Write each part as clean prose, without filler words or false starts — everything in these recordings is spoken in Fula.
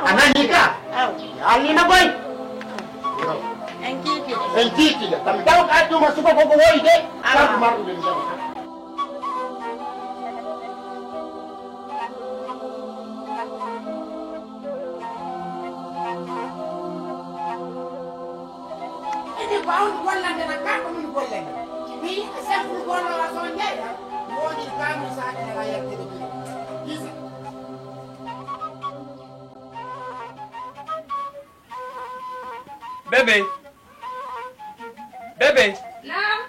Ananika. Alina boy. Enkiki. Kami tahu kan tu masuk ke koko woi deh. Aku maru dia jauh. Ini bau bolan dengan kau minum bolan. Ni saya pun bolan langsung aja. Mau di kamu saat ini layak tidak. Bisa. Baby. Nah.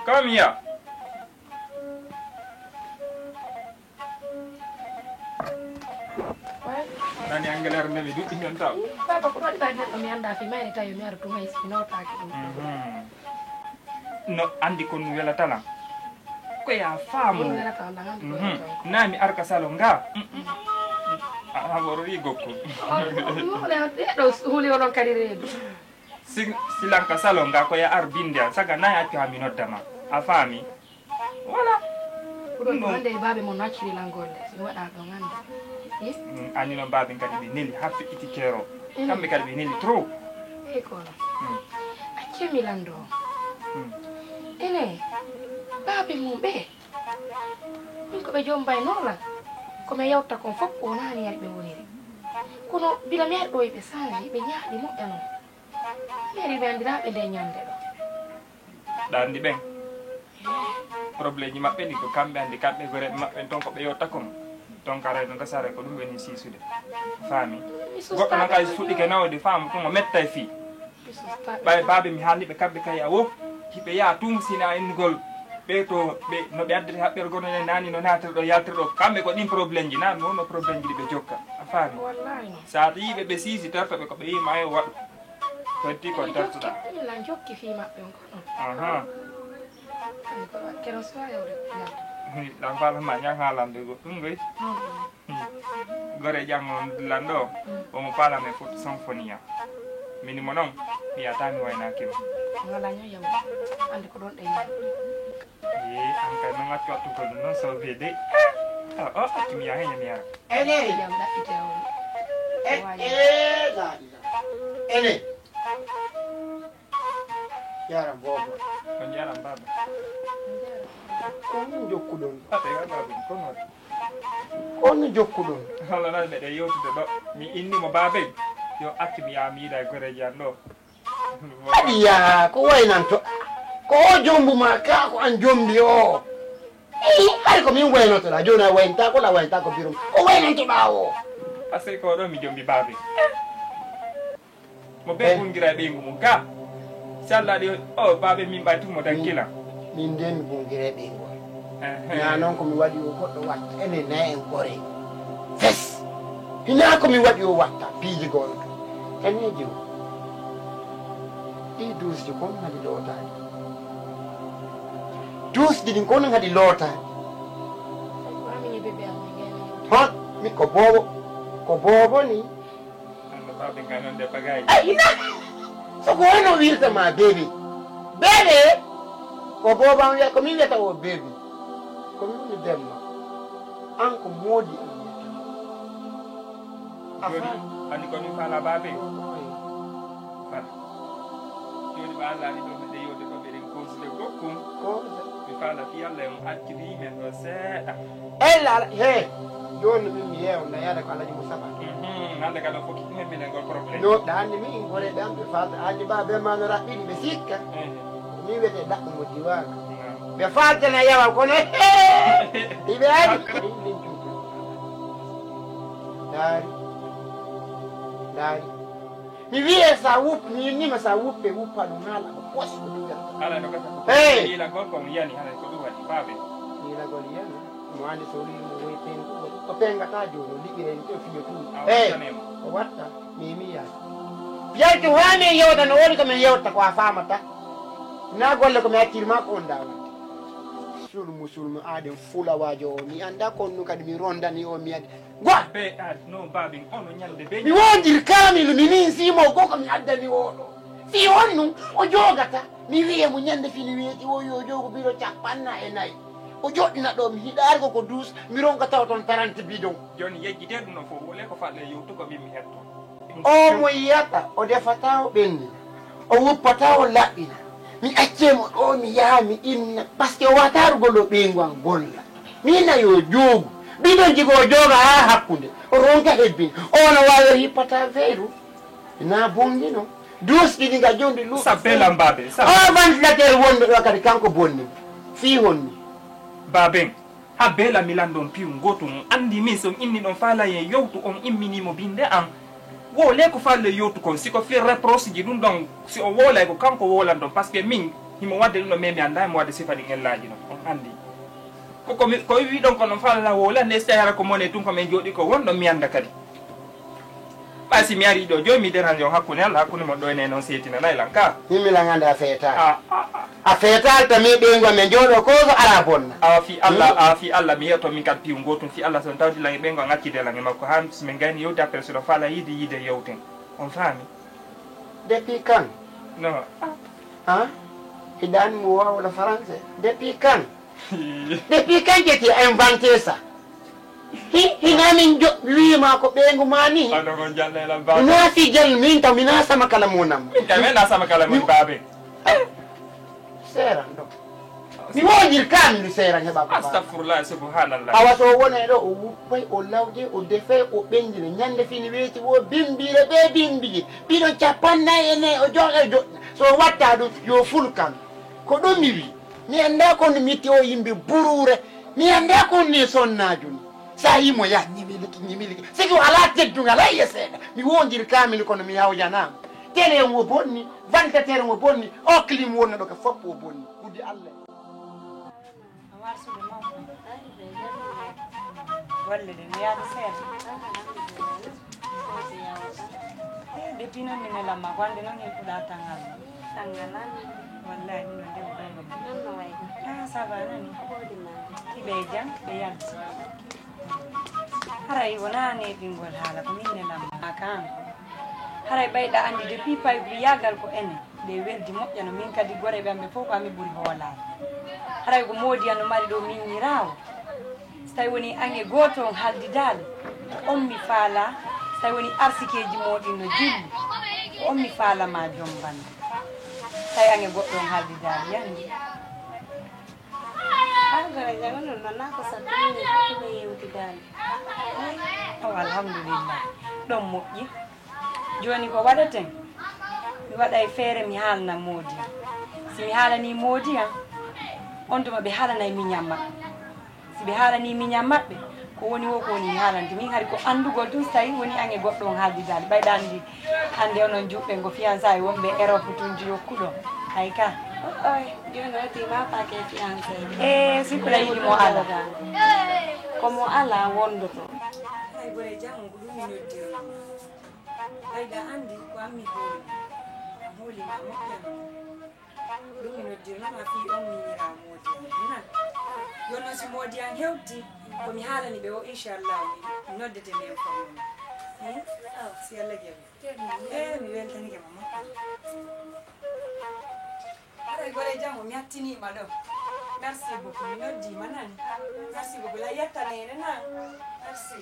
Come here. Nani anggalar nabi du tinggal tahu. Papa ko wadi bani ko mi anda fi mari tayo mi artu ngay spino taki. No andi kon wela tala. Ko ya famu. Nami arka salonga. Aboro igoko. Mo le do huli wonon kadi redu. Silanka salonga ko ya arbindia saga na ya ta minodama. Afami. Wala. Udon ande babe mo nakiri langolde. Si wada do nganda. Ani no babin kadi be neli hafi itikero kambe kadi be neli trop ekola akemi lando ene babe mo be min ko be jombay nola ko me yawta kon fop o nani yar be woniri kono bila mer do be sani be nyaadi mo yano meri be andira be de nyande do dandi ben problème ni mabbe ni ko kambe andi kambe gore mabbe ton ko be yawta kon donc ara non kasare ko dum woni sisude fami goddo na kay sudi ke nawde fam ko mo metta fi bay babe mi halli be kabbe kay awo hibe ya tum sina en gol be to be no be addere habber gono ne nani no natar do yalter do kambe ko din problème ji nan no problème ji be jokka fami wallahi sa yibe be sisi tarta be ko be yima ay wad ko ti ko tarta la jokki fi mabbe on ko aha ko kero so ayore lang pala manya ngalam de go ngai gore jang lando o mo pala me foot symphonia mini monon ya tami wayna kilo ngalanya yaw ande ko don de an kay no ngatu atu ko non so vede kimi ya henya miya Ene. yam da itew Ene. Yaram bobo. kon jaram baba Kon jokkudon. ate ga baba kon no Kon jokkudon. hala na be de yotude do mi inni mo babe yo akimi ya mi da gore jando Adiya ko waynan to. Ko jombu ma ka ko an jombi o. Ay ko min wayno to la jona wayta ko la wayta ko birum. Ko waynan to bawo. ase ko do mi jombi babe mo be bungira be ngum ka salla di babe min bay tumo dan kila Min den bungire be ngol. Na non ko mi wadi o goddo watta ene na en gore. Fes. Hina ko mi wadi o watta piiji gol. Ene jiw. I dus di kon ngadi lota. Dus di kon ngadi lota. ami bebe am ngene Hot mi ko bobo ni. ando babe nganon de bagay Ay ina. So ko no wirta ma baby. Baby. Ko bobo am ya ko mi weta o baby. Ko mi demma. An ko modi am joni andi ko ni fala babe fala joni ba Allah ni do me de yode do be den ko de gokkum ko mi fala fi Allah en akkibi men do seeda ella he joni mi yew na yada ko alaji musaba hande kala fokki men ngol problème no dande mi ngore dam be falta aji ba be ma no rabbi be sikka mi wete dakko mo diwaka be falta na yawa ko ne ibe aji dari mi wiye sa wup mi ni ma sa wuppe wuppa dum hala ko pos ko duya ala no kata Hey! ila gol ko mi yani hala ko do wadi babe ni la gol yana mo andi so li mo we pen ko penga ta jono ligire ni to fiyo tu ko watta mi ya yalti wame yewta no woni ko men yewta ko famata na golle ko mi accirma ko on dawa sulmu aden fula wajo mi anda ko no kadi mi rondani o mi adi gwa be no babe ono nyande be mi wondir kamilu mi min simo goko mi addani oɗo si honnu o jogata mi wiye mo ñande fini weeti o yo jogo biro capanna e nayyi o joɗɗina ɗo mi hiɗargo ko dus mi ronka taw toon 30 bidon joni yejjide ɗum no fof wole ko falle yewtugo ɓimmi hetto o mo yiyata o defata o ɓennina o wuppata o laɓɓina mi accemo ɗo mi yaha mi inna par ce que o watarugol o ɓeygu an bolla mina yo joogu ɓiɗon jigo o jooga ha hakkude o ronka hebbina ono wawi o hippata veyru na bongino dus ɗiɗi ga jondi lu sabbelam babe o ventilateur wonɓe ɗo kadi kanko bonni fi honni baben ha bela milan ɗon piyu goto on andi min so inni ɗon faala yen yewtu on imminimo binde an wole ko falle yewtu kon siko fi reproche ji ɗum ɗon si o wolay ko kanko wolan ɗon par ce que min himo wadde ɗum ɗo memi anda mo wadde sifani ellaji ɗon on andi ko wi ɗon ko non falala wolande so hara ko mone tun komin jooɗi ko wonɗon mi anda kadi ɓa si mi ari ɗo joni mi dérange on hakkude Allah hakkude mon ɗo ene noon seetinanayi lan ka himilagande a feetal a feetal tami ɓeygu amen jooɗo ko so ala bonna awa fi Allah mi yetto min kadi piwu gotum fi Allah son tawdi lan e ɓeygu an accide lan e makko ha simin gayni yewde après soɗo faala yiide yewten on faami depuis quand non hiɗani mo wawɗo français depuis quand depuis quand jeti inventé ça hinamin wima ko ɓeygu ma ni aɗogon jallelan babe mina fi jall min taw mina sama kala munam min kam na sama kala mon babe seeran ɗo mi wojir kamdu seeran heɓa ko astahfirullah subhanallah awa so wone ɗo o wuppay o lawde o defe o ɓendine ñande fini weeti wo bimbire ɓe bimbiji ɓiɗon 49 o joɗe joɗɗina so watta ɗum yo fulkan ko ɗum mi wi mi anda kono mitti o yimɓe burure mi anda kon ni sonnajuni sa yimo ya ñimiliki sigi o ala teddugal ayya seeɗa mi wonjiri kamili kono mi yawjanama télé wo bonni ventilateur wo bonni o clim wonno ɗo ko fopp o bonni kudi allah golle ɗe mi yaade seeɗa depuis noon mi nelamma ko ande noon heppuɗa tangal wallahi ɗum no ndew ça va nani tiɓe jam ɓe yalti haray wona neɓingol haala ko min nelamma kanko haray ɓayɗa andi depuis paydu yagal ko ene nde weldi moƴƴano min kadi goreɓe amɓe fof ko ami ɓuuri hoolade haray ko moodi ano mari ɗo miñirawo so tawi woni ange goto on haldidade ko on mi faala so tawi woni arsikeji moɗin no jilli ko on mi faalama joom banda tawi ange goɗɗo on haldidade yandi alhamdulillah ɗon moƴƴi joni ko waɗaten mi waɗa e feere mi haalna moodi si mi haalani moodi han on tuma ɓe haalanay miñam maɓɓe si ɓe haalani miñam maɓɓe ko woni wo ko woni mi haalante min hari ko andugol tun so tawi woni ange goɗɗo on haaldidade ɓayɗa andi hande onon juɓɓe ngo fiança e wonɓe Europe tunji yokkuɗo hay ka joni watima pake fiancé sikku la yiɗi mo ala komo ala wondoto ay gore jango ko ɗum mi noddiro ɓayɗa andi ko ammi hooli hoolima moƴƴano ɗum mi noddiro noon a fi on miñira moodi nan yon noon si moodi an hewti komi haalani ɓe o inchallah mi noddete nden formona si allah jaɓi mi weltanike mama aɗa gore jango mi hattinima ɗo merci beaucoup mi noddima nani merci beaucoup la yettanede na merci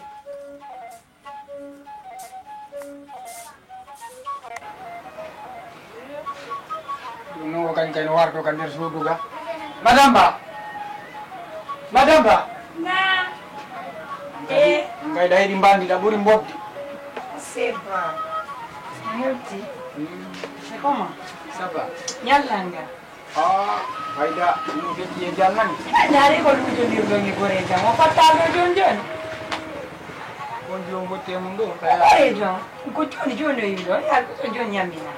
ɗum noon o kañ kayno warto ka nder suudu ga madame ba gayɗa heɗi mbandiɗa ɓuuri mbodde c'est bon hewti c'est comment ça va ñallanga hayda ɗum feƴƴi e jallani jaari ko luujodirɗon e gore jam o fattaɗo joni joni on joni gotte mum ɗo gore jon ko joni o yiɗo yaɗo joni ñammina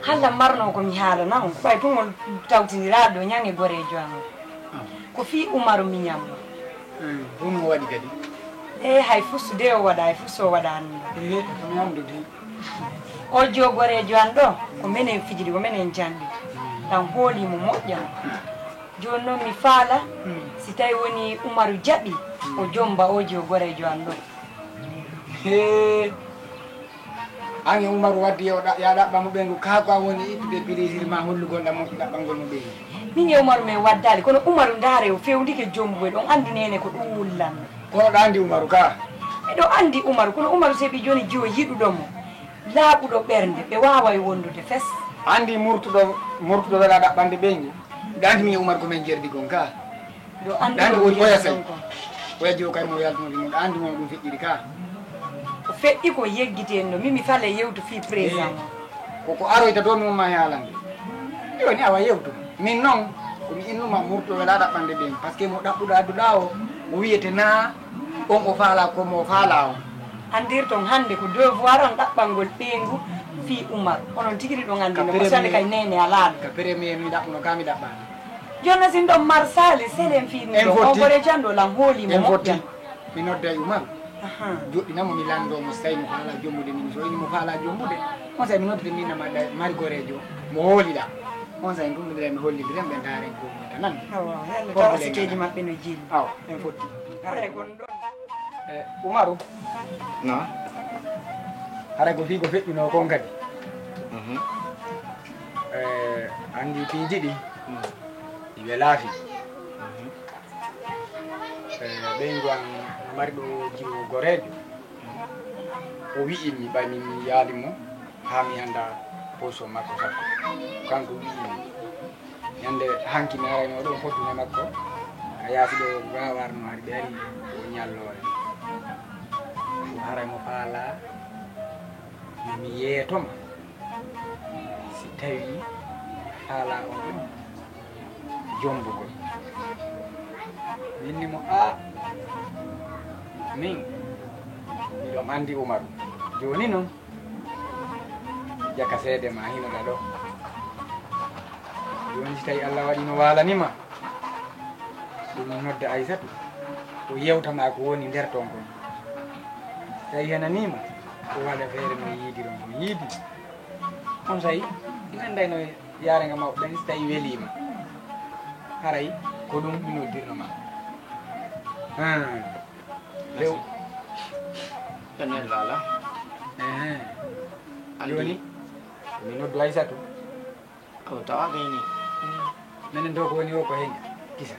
halla marno komi haalana on ɓay tun on tawtidiraɗo ɗo ñange gorejo an ko fi Umaru miñamma ɗum mo waɗi kadi hay fustu de o waɗa hay fustu o waɗani mi andude o jogorejo an ɗo ko minen fijidi ko minen jandi tan hoolimo moƴƴano joni noon mi faala si tawi woni Umaru jaɓi o jomba o jogorejo an ɗo an e Umaru waddi ya ɗaɓɓamo ɓengu kako a woni ittude plaisir ma hollugol ɗam ɗaɓɓangol mo ɓeyni min e Umaru men waddali kono Umaru ndaare o fewndike jombugo ɗon andi nene ko ɗum wullanno kono ɗa andi Umaru ka miɗo andi Umaru kono Umaru seeɓi joni jiwo yiɗuɗomo laaɓuɗo ɓernde ɓe waaway wondude fes andi murtuɗo wela ɗaɓɓande ɓeygu ɗa andi min e Umaru komin jerdi gon ka ɗo andi ɗa andi woni oya sey ko oya jiwo kay mo yaltunoɗi mum ɗa andi mo ɗum feƴƴiri ka ko feƴƴi ko yeggiten ɗo mimi fale yewtu fi présent koko aroyta to min umma haalande joni awa yewtu min noon komi innuma murtuɗo wela ɗaɓɓande ɓeygu par ce que mo ɗaɓɓuɗo adduɗa o wiyete na on o faala komo faala o andir ton hande ko devoir on ɗaɓɓalngol ɓeengu fi Umaru onon tigiri ɗon andino ko sane kay nene alaaɗo ka premier mi ɗaɓɓuno ka mi ɗaɓɓani jonna sin ɗon marsali selen fini ɗo o gore janɗo lan hoolimo en fotti moƴƴan mi nodda e Umaru joɗɗinamo mi landomo so tawi mo faala jommude min so ini mo faala jommude on sayi mi noddide min namaɗa mari gorejo mo hooliɗa on sayi gummiɗira mi hollidiren ɓe daren komuta nan yalla taw asikeji maɓɓe no jilli aw en fotti haray gon ɗon Umaru no haray ko fii ko feƴƴino kon kadi andi piiji ɗi ɗi welaafi ɓeygu an mari ɗo jiwo gorejo o wi'imi ɓaymi mi yaalimo ha mi anda position makko sappo kanko wi'imi ñande hanki mi arayno ɗon fottune makko a yaasi ɗo gawarno hari ɓe ari o ñallore o haray mo faala mi yeetoma si tawi faala on ɗum jombugol minnimo min miɗon andi Umaru joni noon jaka seede ma hinoɗa ɗo joni si tawi Allah waɗi no walanima ɗum nodda Aissatou o yewtama ko woni nder ton kon tawi henanima o waɗa feere no yiidiron ko yiidi on sayi inen ndayno yarenga mawɗo ɗen si tawi welima haray ko ɗum ɗinoddirnoma lew enen lala joni mi noddu Aissatou o tawa gayni minen do ko woni o ko heña kisa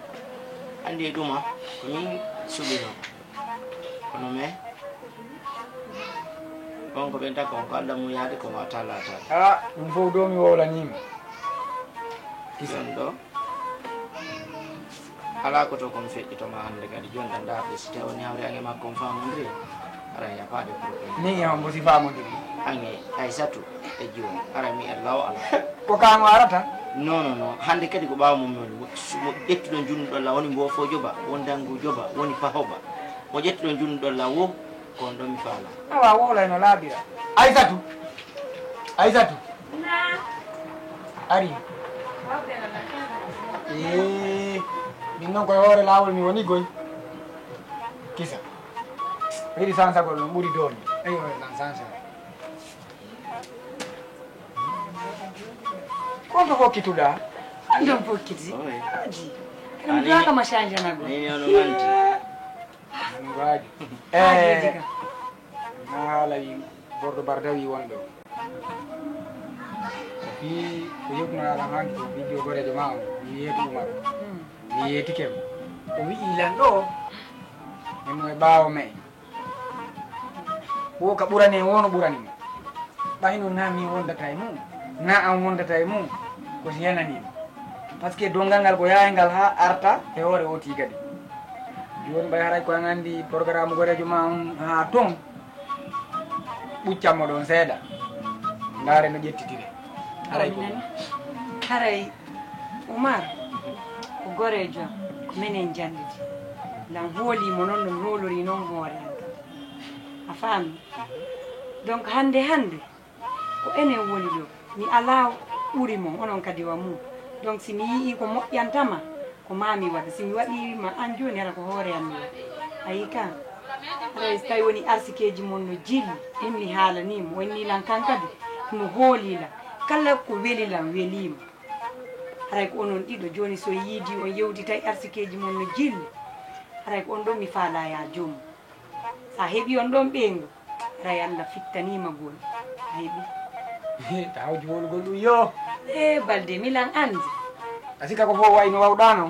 andi ɗuma komin suɓino kono mais on ko ɓen taka on ko Allah mum yaade ko wata laatade ɗum fof do mi wowlanima kison ɗo ala ko to kon feƴƴitoma hande kadi joni ɗa ndaɓe si tawi woni hawre ange makko on famodiri aɗa yafaade probléme min ema mbosi famodiri ange Aissatou e joni ara mi en law ala ko kamo arata non hande kadi ko ɓawa mum woni mo ƴettuɗo junnuɗo la woni mbofo joba won dangu joba woni pahoba mo ƴettuɗo junnuɗo la wo kon ɗon mi faala awa wowlayno laaɓira Aissatou ari min noon koye hoore lawol mi woni goy kisa yiɗi sansagol ɗum ɓuuri dooni eyo nan sansa konto fokkituɗa andon fokkiti oy adi kam duwakama change nago nini ono manti no waaji haajiji kam na haala wi bordo bardawi wonɗo o fi ko yewtunoɗaɗam hanki ko video gorejo ma on mi yeeti Umaru mi yeetikemo o wi'i lan ɗo mimo e ɓaawo me wo ka ɓurani en wono ɓuranimo ɓayno na min wondata e mum na an wondata e mum ko si yananima par ce que dongal ngal ko yayngal ha arta e hoore o tigadi joni ɓay haray ko an andi programme gorejo ma on ha ton ɓuccammo ɗon seeɗa ndaare no ƴettitire haray ko haray Umar ko gorejo ko minen jandidi lan hoolimo noon no hoolori noon hoore an kam a faami donc hande ko enen woni ɗo mi ala ɓuri mo onon kadi wa mum donc si mi yii ko moƴƴantama ko mami waɗa si mi waɗima an joni hara ko hoore am mi waɗa ayi ka haray so tawi woni arsikeji mon no jilli ɗin mi haalanimo wonni lan kan kadi mo hoolila kala ko welilam welima haray ko onon ɗiɗo joni so yiidi on yewtita e arsikeji mon no jilli haray ko on ɗon mi faala ya joomum sa heeɓi on ɗon ɓeengu haray Allah fittanima gol a heeɓi taw jowolgol ɗum yo e balde milan andi asika ko fo wayno wawɗano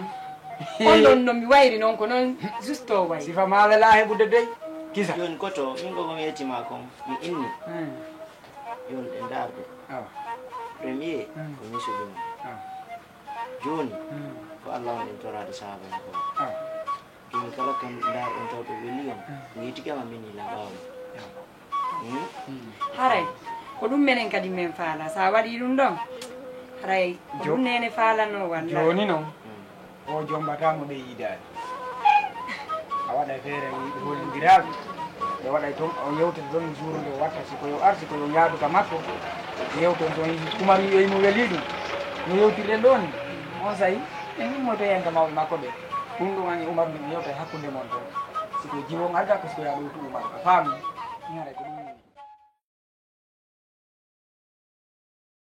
on ɗon no mi wayri noon ko noon juste o wayri sifa maala la heɓude dey kisa joni koto min ko mi yettima kon mi inni joni ɗe darde premier ko misuɗum joni ko Allah on ɗen torade sahabaen ko joni kala kam darɗon taw ɗo weli on mi yitikama min ila ɓawmi haray ko ɗum menen kadi min faala sa waɗi ɗum ɗon haray ko ɗum nene faalano walla joni noon o jombatamo ɓe yiidade a waɗa feere wiɓe hollidiraɓe ɓe waɗay toon o yewtata toon jour nde o watta siko yo arti koyo yaaduka makko yewton toon Oumar wi mo weeli ɗum no yewtirɗen ɗo ni on sayi en immoto hen ka mawɓe makko ɓe ɗum ɗum ani Oumar ɗum yewta hakkude mon toon siko jiwon arga ko siko yaɗo to Oumar a faami mi haray ko ɗum